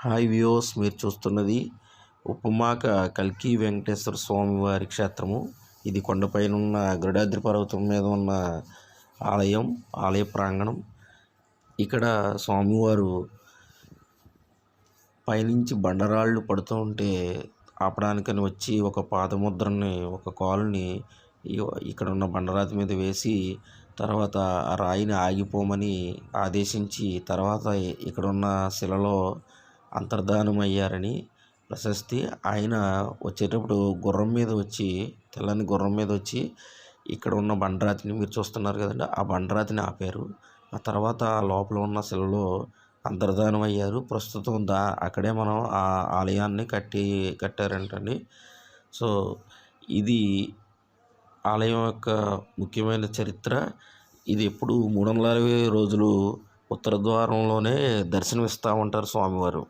Hi viewers, మీరు చూస్తున్నది ఉపమాక కల్కి వెంకటేశ్వర స్వామి వారి క్షేత్రము. ఇది కొండపైన ఉన్న గరుడాద్రి పర్వతం మీద ఉన్న ఆలయ ప్రాంగణం. ఇక్కడ స్వామివారు పైనుంచి బండరాళ్ళు పడుతూ ఉంటే ఆపడానికని వచ్చి ఒక పాదముద్రని, ఒక కాలుని ఇక్కడ ఉన్న బండరాతి మీద వేసి తర్వాత ఆ రాయిని ఆగిపోమని ఆదేశించి తర్వాత ఇక్కడున్న శిలలో అంతర్ధానమయ్యారని ప్రశస్తి. ఆయన వచ్చేటప్పుడు తెల్లని గుర్రం మీద వచ్చి ఇక్కడ ఉన్న బండరాతిని మీరు చూస్తున్నారు కదండి, ఆ బండరాతిని ఆపారు. ఆ తర్వాత లోపల ఉన్న శిలలో అంతర్ధానం అయ్యారు. ప్రస్తుతం అక్కడే మనం ఆ ఆలయాన్ని కట్టారంటండి. సో ఇది ఆలయం యొక్క ముఖ్యమైన చరిత్ర. ఇది ఎప్పుడు 360 రోజులు ఉత్తర ద్వారంలోనే దర్శనమిస్తూ ఉంటారు స్వామివారు.